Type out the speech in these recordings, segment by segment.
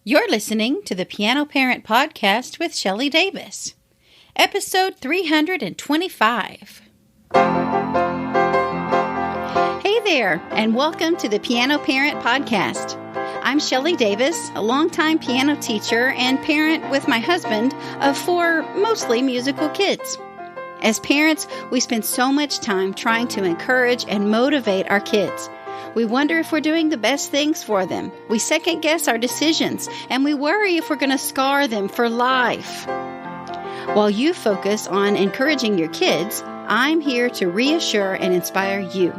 You're listening to the Piano Parent Podcast with Shelley Davis, episode 325. Hey there, and welcome to the Piano Parent Podcast. I'm Shelley Davis, a longtime piano teacher and parent with my husband of 4 mostly musical kids. As parents, we spend so much time trying to encourage and motivate our kids. We wonder if we're doing the best things for them. We second guess our decisions, and we worry if we're going to scar them for life. While you focus on encouraging your kids, I'm here to reassure and inspire you.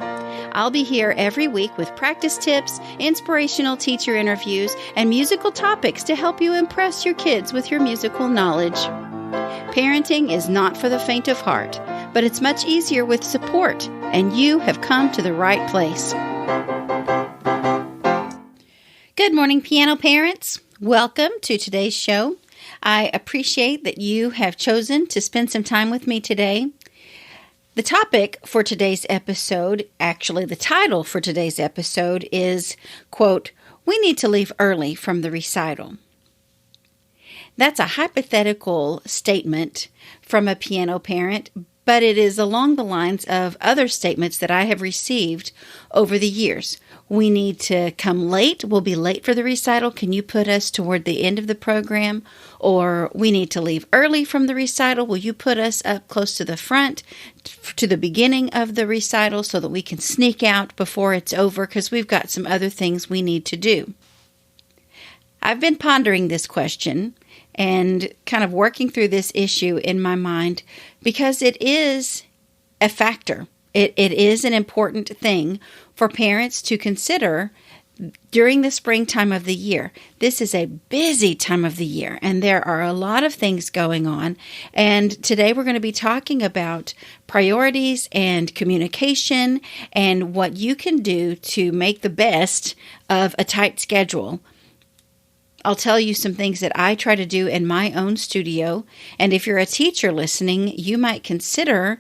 I'll be here every week with practice tips, inspirational teacher interviews, and musical topics to help you impress your kids with your musical knowledge. Parenting is not for the faint of heart, but it's much easier with support, and you have come to the right place. Good morning, piano parents. Welcome to today's show. I appreciate that you have chosen to spend some time with me today. The topic for today's episode, actually the title for today's episode is, quote, "We need to leave early from the recital." That's a hypothetical statement from a piano parent, but it is along the lines of other statements that I have received over the years. We need to come late. We'll be late for the recital. Can you put us toward the end of the program? Or we need to leave early from the recital. Will you put us up close to the front to the beginning of the recital so that we can sneak out before it's over because we've got some other things we need to do? I've been pondering this question and kind of working through this issue in my mind because it is a factor. It is an important thing for parents to consider during the springtime of the year. This is a busy time of the year, and there are a lot of things going on. And today we're going to be talking about priorities and communication and what you can do to make the best of a tight schedule. I'll tell you some things that I try to do in my own studio, and if you're a teacher listening, you might consider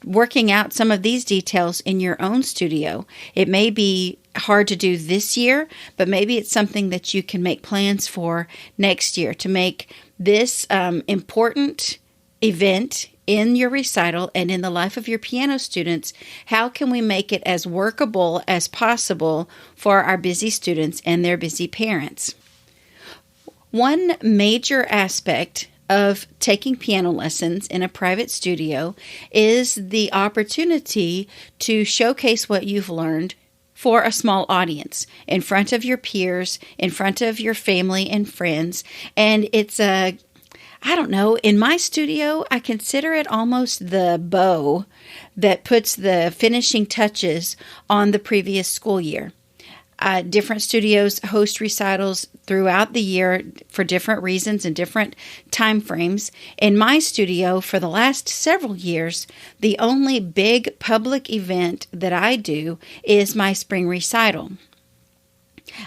working out some of these details in your own studio. It may be hard to do this year, but maybe it's something that you can make plans for next year to make this important event in your recital and in the life of your piano students. How can we make it as workable as possible for our busy students and their busy parents? One major aspect of taking piano lessons in a private studio is the opportunity to showcase what you've learned for a small audience, in front of your peers, in front of your family and friends. And it's in my studio, I consider it almost the bow that puts the finishing touches on the previous school year. Different studios host recitals throughout the year for different reasons and different time frames. In my studio, for the last several years, the only big public event that I do is my spring recital.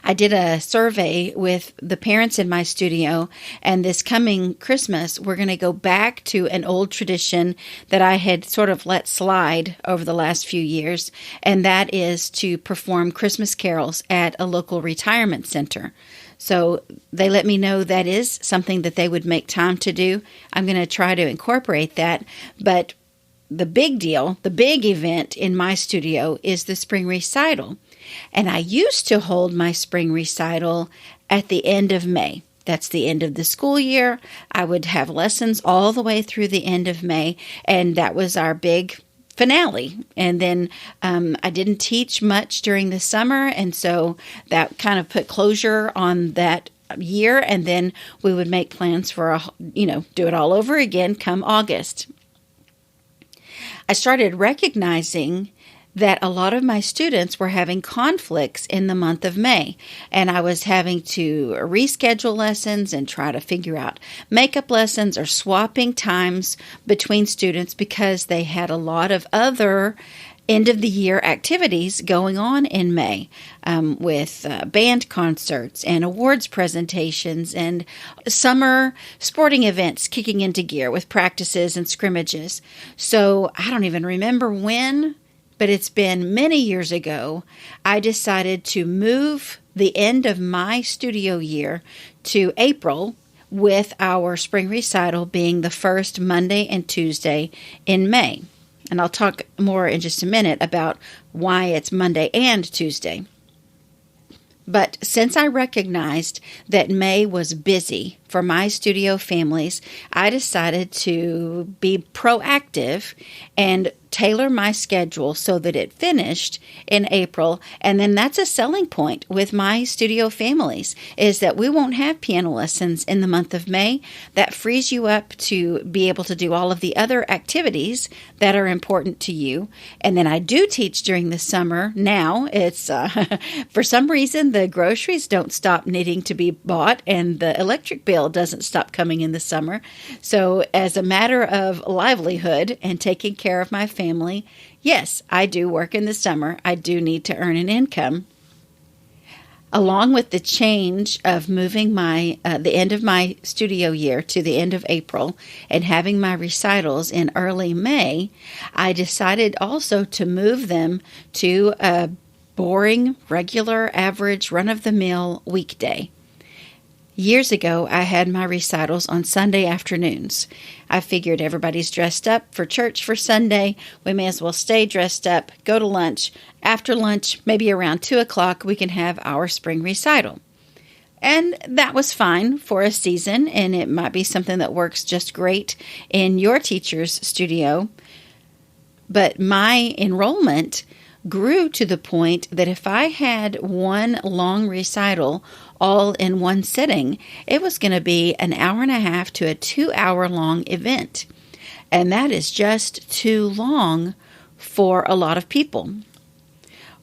I did a survey with the parents in my studio, and this coming Christmas, we're going to go back to an old tradition that I had sort of let slide over the last few years, and that is to perform Christmas carols at a local retirement center. So they let me know that is something that they would make time to do. I'm going to try to incorporate that, but the big deal, the big event in my studio is the spring recital. And I used to hold my spring recital at the end of May. That's the end of the school year. I would have lessons all the way through the end of May, and that was our big finale. And then I didn't teach much during the summer, and so that kind of put closure on that year, and then we would make plans for, do it all over again come August. I started recognizing that a lot of my students were having conflicts in the month of May, and I was having to reschedule lessons and try to figure out makeup lessons or swapping times between students because they had a lot of other end-of-the-year activities going on in May with band concerts and awards presentations and summer sporting events kicking into gear with practices and scrimmages. So I don't even remember when, but it's been many years ago, I decided to move the end of my studio year to April, with our spring recital being the first Monday and Tuesday in May. And I'll talk more in just a minute about why it's Monday and Tuesday. But since I recognized that May was busy for my studio families, I decided to be proactive and tailor my schedule so that it finished in April. And then that's a selling point with my studio families, is that we won't have piano lessons in the month of May. That frees you up to be able to do all of the other activities that are important to you. And then I do teach during the summer. Now it's, for some reason, the groceries don't stop needing to be bought and the electric bill doesn't stop coming in the summer. So as a matter of livelihood and taking care of my family, yes, I do work in the summer. I do need to earn an income. Along with the change of moving the end of my studio year to the end of April and having my recitals in early May, I decided also to move them to a boring, regular, average, run-of-the-mill weekday. Years ago, I had my recitals on Sunday afternoons. I figured everybody's dressed up for church for Sunday. We may as well stay dressed up, go to lunch. After lunch, maybe around 2 o'clock, we can have our spring recital. And that was fine for a season, and it might be something that works just great in your teacher's studio. But my enrollment grew to the point that if I had one long recital all in one sitting, it was going to be an hour and a half to a 2-hour long event. And that is just too long for a lot of people.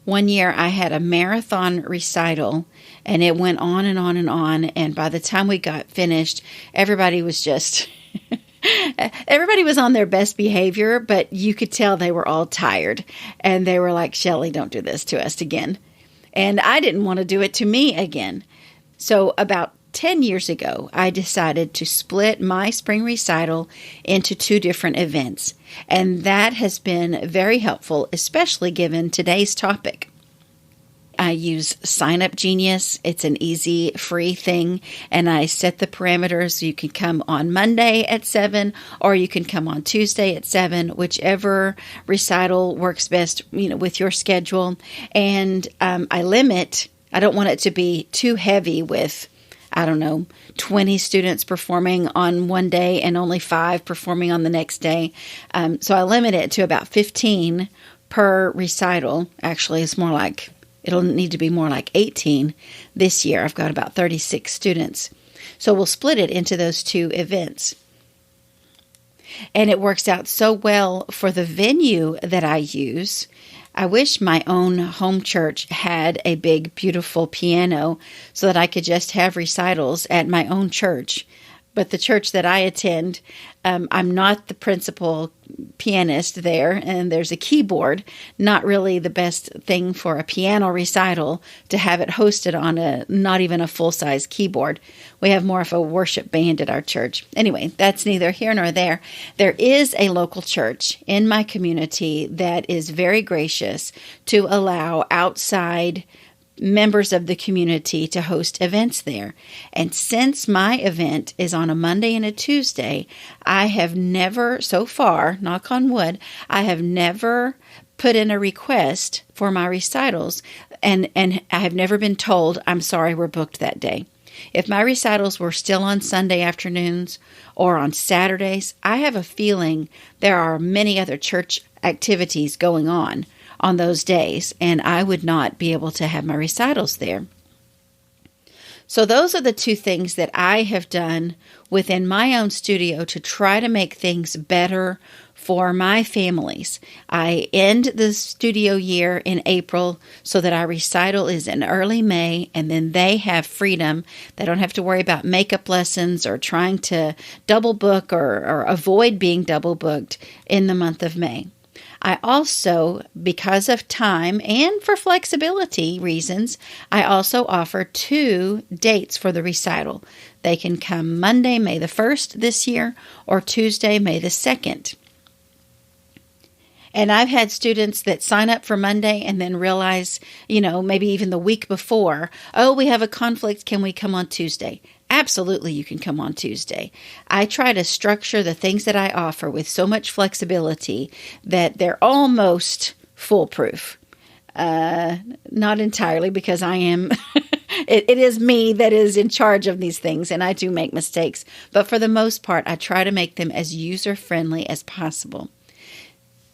One year I had a marathon recital and it went on and on and on. And by the time we got finished, everybody was just... Everybody was on their best behavior, but you could tell they were all tired. And they were like, Shelley, don't do this to us again. And I didn't want to do it to me again. So about 10 years ago, I decided to split my spring recital into 2 different events. And that has been very helpful, especially given today's topic. I use Sign Up Genius. It's an easy, free thing, and I set the parameters. You can come on Monday at 7, or you can come on Tuesday at 7, whichever recital works best, with your schedule. And I don't want it to be too heavy with, 20 students performing on one day and only 5 performing on the next day. So I limit it to about 15 per recital. Actually, it'll need to be more like 18 this year. I've got about 36 students. So we'll split it into those 2 events. And it works out so well for the venue that I use. I wish my own home church had a big, beautiful piano so that I could just have recitals at my own church. But the church that I attend, I'm not the principal pianist there, and there's a keyboard. Not really the best thing for a piano recital to have it hosted on not even a full-size keyboard. We have more of a worship band at our church. Anyway, that's neither here nor there. There is a local church in my community that is very gracious to allow outside members of the community to host events there. And since my event is on a Monday and a Tuesday, I have never, so far, knock on wood, I have never put in a request for my recitals, and I have never been told, I'm sorry, we're booked that day. If my recitals were still on Sunday afternoons or on Saturdays, I have a feeling there are many other church activities going on those days, and I would not be able to have my recitals there. So those are the 2 things that I have done within my own studio to try to make things better for my families. I end the studio year in April so that our recital is in early May, and then they have freedom. They don't have to worry about makeup lessons or trying to double book or avoid being double booked in the month of May. I also, because of time and for flexibility reasons, I also offer 2 dates for the recital. They can come Monday, May the 1st this year, or Tuesday, May the 2nd. And I've had students that sign up for Monday and then realize, maybe even the week before, oh, we have a conflict. Can we come on Tuesday? Absolutely, you can come on Tuesday. I try to structure the things that I offer with so much flexibility that they're almost foolproof. Not entirely, because I am, it is me that is in charge of these things, and I do make mistakes. But for the most part, I try to make them as user-friendly as possible.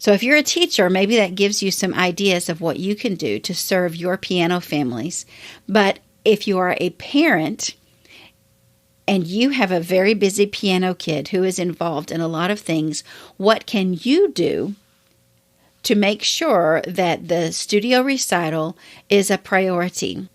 So if you're a teacher, maybe that gives you some ideas of what you can do to serve your piano families. But if you are a parent and you have a very busy piano kid who is involved in a lot of things, what can you do to make sure that the studio recital is a priority?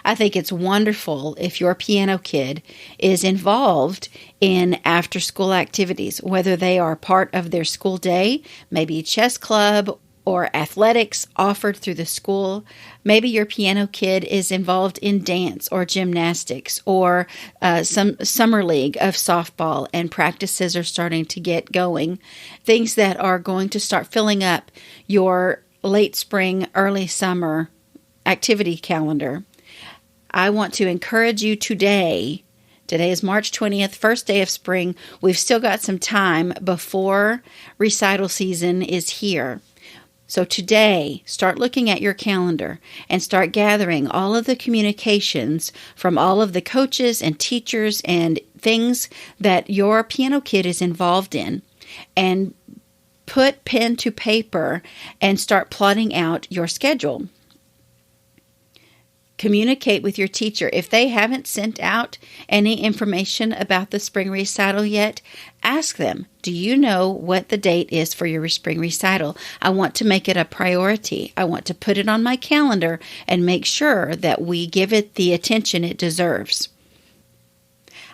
I think it's wonderful if your piano kid is involved in after-school activities, whether they are part of their school day, maybe chess club or athletics offered through the school. Maybe your piano kid is involved in dance or gymnastics or some summer league of softball, and practices are starting to get going. Things that are going to start filling up your late spring, early summer activity calendar. I want to encourage you today. Today is March 20th, first day of spring. We've still got some time before recital season is here. So today, start looking at your calendar and start gathering all of the communications from all of the coaches and teachers and things that your piano kid is involved in, and put pen to paper and start plotting out your schedule. Communicate with your teacher. If they haven't sent out any information about the spring recital yet, ask them, do you know what the date is for your spring recital? I want to make it a priority. I want to put it on my calendar and make sure that we give it the attention it deserves.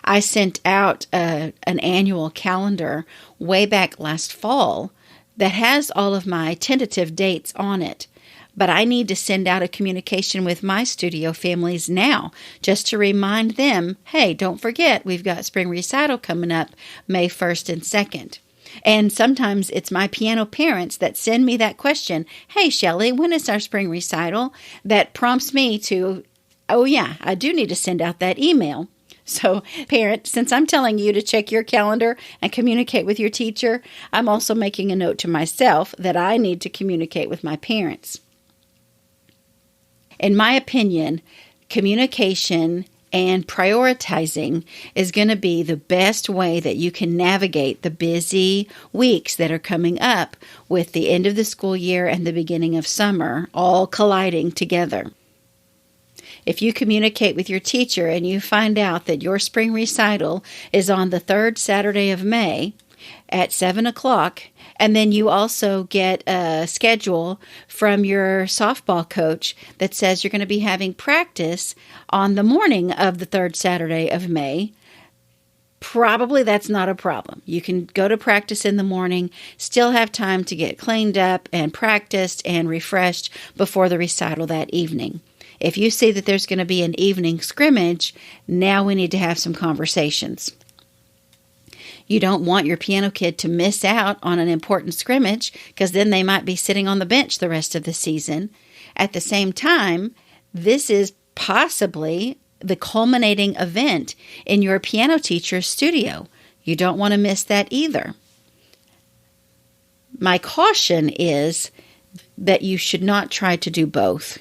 I sent out an annual calendar way back last fall that has all of my tentative dates on it. But I need to send out a communication with my studio families now just to remind them, hey, don't forget, we've got spring recital coming up May 1st and 2nd. And sometimes it's my piano parents that send me that question, hey, Shelley, when is our spring recital? That prompts me to, oh yeah, I do need to send out that email. So, parent, since I'm telling you to check your calendar and communicate with your teacher, I'm also making a note to myself that I need to communicate with my parents. In my opinion, communication and prioritizing is going to be the best way that you can navigate the busy weeks that are coming up with the end of the school year and the beginning of summer all colliding together. If you communicate with your teacher and you find out that your spring recital is on the third Saturday of May at 7 o'clock, and then you also get a schedule from your softball coach that says you're going to be having practice on the morning of the third Saturday of May, probably that's not a problem. You can go to practice in the morning, still have time to get cleaned up and practiced and refreshed before the recital that evening. If you see that there's going to be an evening scrimmage, now we need to have some conversations. You don't want your piano kid to miss out on an important scrimmage because then they might be sitting on the bench the rest of the season. At the same time, this is possibly the culminating event in your piano teacher's studio. You don't want to miss that either. My caution is that you should not try to do both.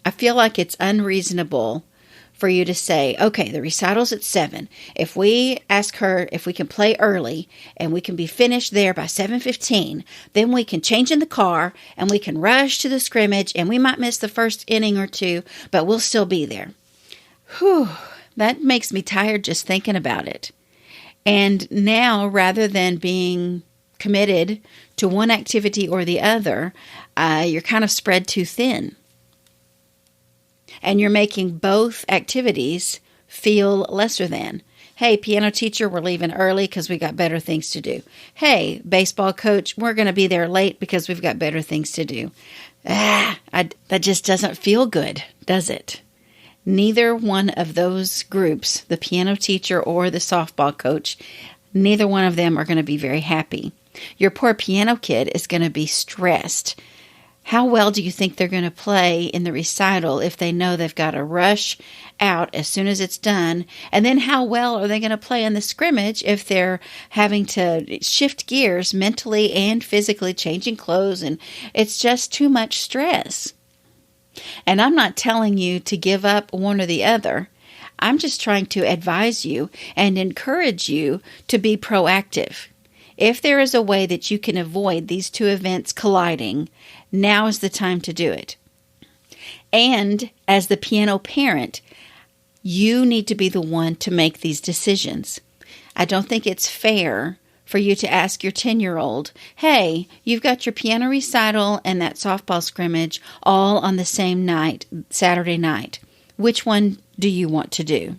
I feel like it's unreasonable for you to say, okay, the recital's at 7. If we ask her if we can play early and we can be finished there by 7:15, then we can change in the car and we can rush to the scrimmage and we might miss the first inning or two, but we'll still be there. Whew, that makes me tired just thinking about it. And now, rather than being committed to one activity or the other, you're kind of spread too thin. And you're making both activities feel lesser than. Hey, piano teacher, we're leaving early because we got better things to do. Hey, baseball coach, we're going to be there late because we've got better things to do. That just doesn't feel good, does it? Neither one of those groups, the piano teacher or the softball coach, neither one of them are going to be very happy. Your poor piano kid is going to be stressed. How well do you think they're going to play in the recital if they know they've got to rush out as soon as it's done? And then how well are they going to play in the scrimmage if they're having to shift gears mentally and physically, changing clothes, and it's just too much stress? And I'm not telling you to give up one or the other. I'm just trying to advise you and encourage you to be proactive. If there is a way that you can avoid these two events colliding, now is the time to do it. And as the piano parent, you need to be the one to make these decisions. I don't think it's fair for you to ask your 10-year-old, hey, you've got your piano recital and that softball scrimmage all on the same night, Saturday night. Which one do you want to do?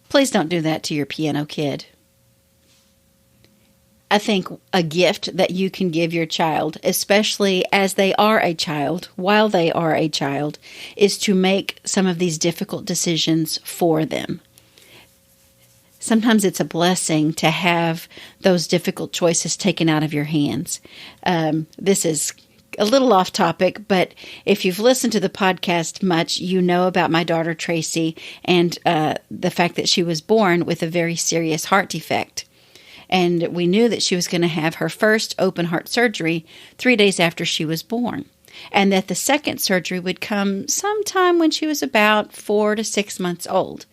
Please don't do that to your piano kid. I think a gift that you can give your child, especially as they are a child, while they are a child, is to make some of these difficult decisions for them. Sometimes it's a blessing to have those difficult choices taken out of your hands. This is a little off topic, but if you've listened to the podcast much, you know about my daughter Tracy and the fact that she was born with a very serious heart defect. And we knew that she was going to have her first open heart surgery 3 days after she was born. And that the second surgery would come sometime when she was about 4 to 6 months old.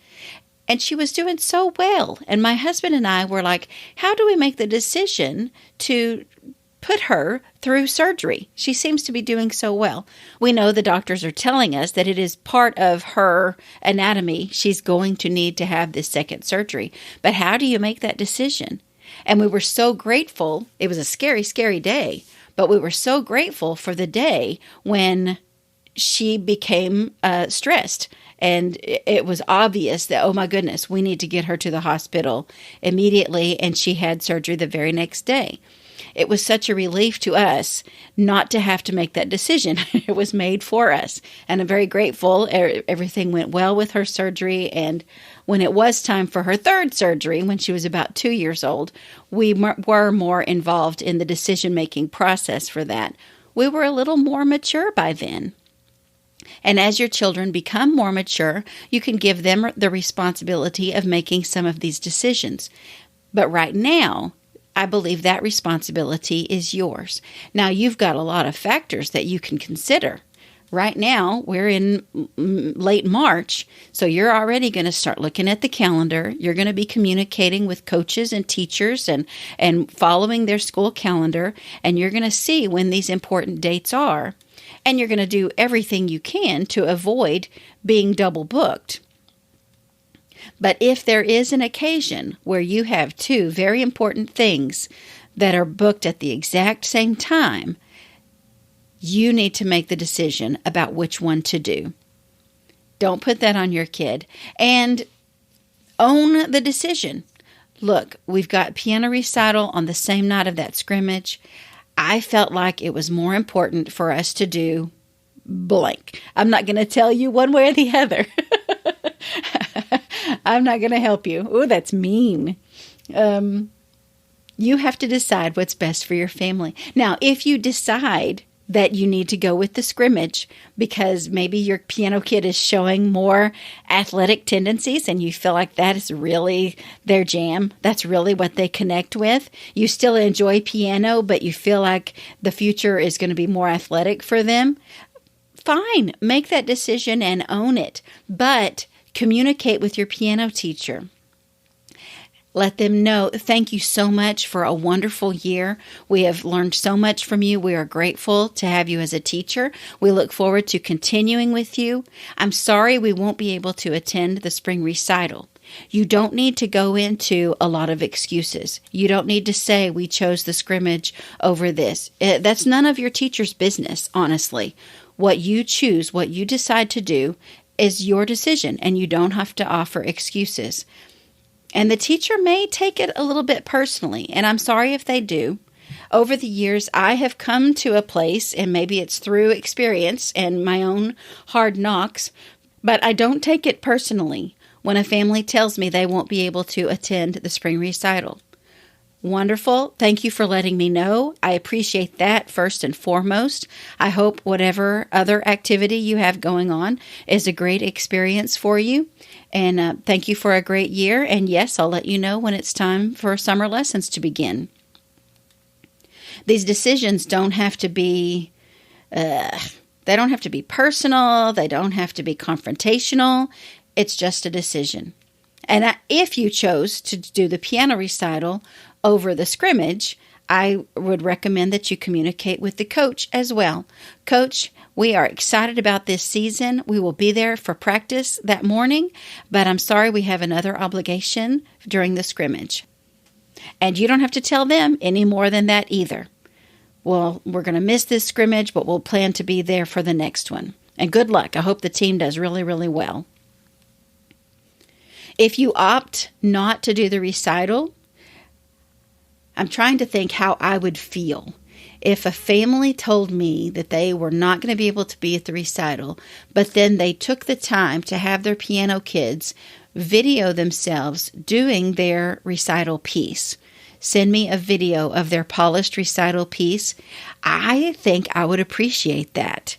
And she was doing so well. And my husband and I were like, how do we make the decision to put her through surgery? She seems to be doing so well. We know the doctors are telling us that it is part of her anatomy. She's going to need to have this second surgery. But how do you make that decision? And we were so grateful. It was a scary, scary day, but we were so grateful for the day when she became stressed. And it was obvious that, oh my goodness, we need to get her to the hospital immediately. And she had surgery the very next day. It was such a relief to us not to have to make that decision. It was made for us. And I'm very grateful. Everything went well with her surgery. And when it was time for her third surgery, when she was about 2 years old, we were more involved in the decision-making process for that. We were a little more mature by then. And as your children become more mature, you can give them the responsibility of making some of these decisions. But right now, I believe that responsibility is yours. Now, you've got a lot of factors that you can consider. Right now, we're in late March, so you're already going to start looking at the calendar. You're going to be communicating with coaches and teachers and following their school calendar, and you're going to see when these important dates are. And you're going to do everything you can to avoid being double booked. But if there is an occasion where you have two very important things that are booked at the exact same time, you need to make the decision about which one to do. Don't put that on your kid. And own the decision. Look, we've got piano recital on the same night of that scrimmage. I felt like it was more important for us to do blank. I'm not going to tell you one way or the other. I'm not going to help you. Oh, that's mean. You have to decide what's best for your family. Now, if you decide that you need to go with the scrimmage because maybe your piano kid is showing more athletic tendencies and you feel like that is really their jam, that's really what they connect with. You still enjoy piano, but you feel like the future is going to be more athletic for them. Fine, make that decision and own it. But communicate with your piano teacher. Let them know, thank you so much for a wonderful year. We have learned so much from you. We are grateful to have you as a teacher. We look forward to continuing with you. I'm sorry we won't be able to attend the spring recital. You don't need to go into a lot of excuses. You don't need to say we chose the scrimmage over this. That's none of your teacher's business, honestly. What you choose, what you decide to do is your decision, and you don't have to offer excuses. And the teacher may take it a little bit personally, and I'm sorry if they do. Over the years, I have come to a place, and maybe it's through experience and my own hard knocks, but I don't take it personally when a family tells me they won't be able to attend the spring recital. Wonderful. Thank you for letting me know. I appreciate that first and foremost. I hope whatever other activity you have going on is a great experience for you. And thank you for a great year. And yes, I'll let you know when it's time for summer lessons to begin. These decisions don't have to be, they don't have to be personal. They don't have to be confrontational. It's just a decision. And if you chose to do the piano recital over the scrimmage, I would recommend that you communicate with the coach as well. Coach, we are excited about this season. We will be there for practice that morning, but I'm sorry we have another obligation during the scrimmage. And you don't have to tell them any more than that either. Well, we're going to miss this scrimmage, but we'll plan to be there for the next one. And good luck. I hope the team does really, really well. If you opt not to do the recital, I'm trying to think how I would feel if a family told me that they were not going to be able to be at the recital, but then they took the time to have their piano kids video themselves doing their recital piece. Send me a video of their polished recital piece. I think I would appreciate that.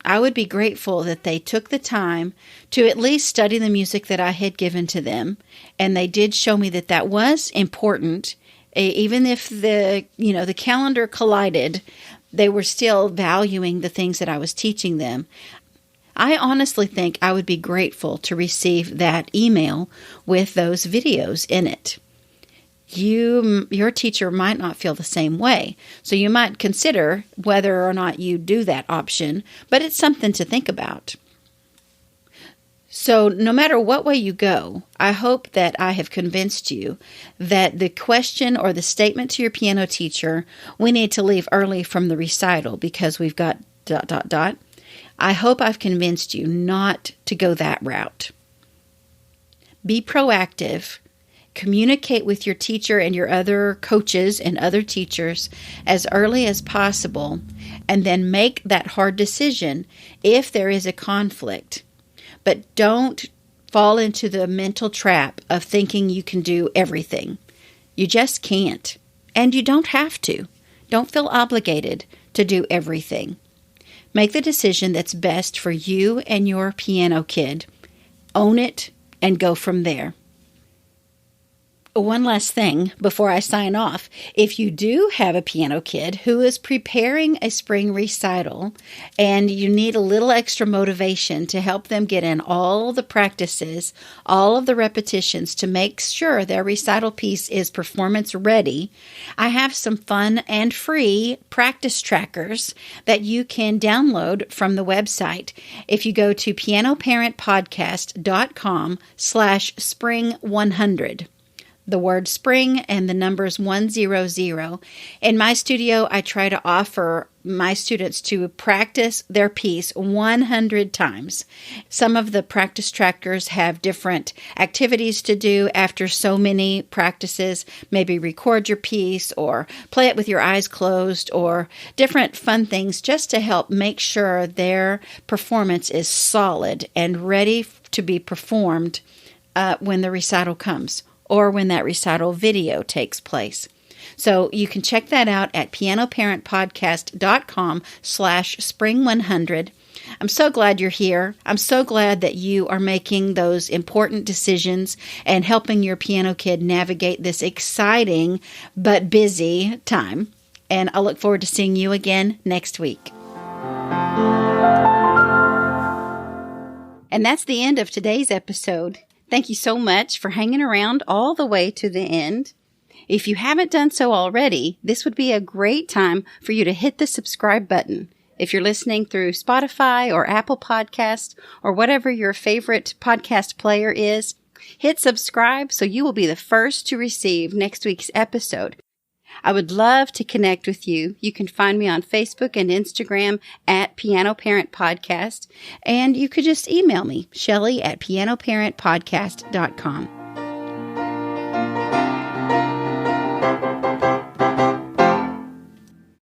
I would be grateful that they took the time to at least study the music that I had given to them. And they did show me that that was important. Even if the calendar collided, they were still valuing the things that I was teaching them. I honestly think I would be grateful to receive that email with those videos in it. Your teacher might not feel the same way, so you might consider whether or not you do that option, but it's something to think about. So no matter what way you go, I hope that I have convinced you that the question or the statement to your piano teacher, we need to leave early from the recital because we've got ... I hope I've convinced you not to go that route. Be proactive. Communicate with your teacher and your other coaches and other teachers as early as possible, and then make that hard decision if there is a conflict. But don't fall into the mental trap of thinking you can do everything. You just can't, and you don't have to. Don't feel obligated to do everything. Make the decision that's best for you and your piano kid. Own it and go from there. One last thing before I sign off. If you do have a piano kid who is preparing a spring recital and you need a little extra motivation to help them get in all the practices, all of the repetitions to make sure their recital piece is performance ready, I have some fun and free practice trackers that you can download from the website. If you go to pianoparentpodcast.com/spring100. The word spring and the numbers 100. In my studio, I try to offer my students to practice their piece 100 times. Some of the practice trackers have different activities to do after so many practices. Maybe record your piece or play it with your eyes closed or different fun things just to help make sure their performance is solid and ready to be performed when the recital comes, or when that recital video takes place. So you can check that out at pianoparentpodcast.com/spring100. I'm so glad you're here. I'm so glad that you are making those important decisions and helping your piano kid navigate this exciting but busy time. And I look forward to seeing you again next week. And that's the end of today's episode. Thank you so much for hanging around all the way to the end. If you haven't done so already, this would be a great time for you to hit the subscribe button. If you're listening through Spotify or Apple Podcasts or whatever your favorite podcast player is, hit subscribe so you will be the first to receive next week's episode. I would love to connect with you. You can find me on Facebook and Instagram at Piano Parent Podcast, and you could just email me, Shelley at pianoparentpodcast.com.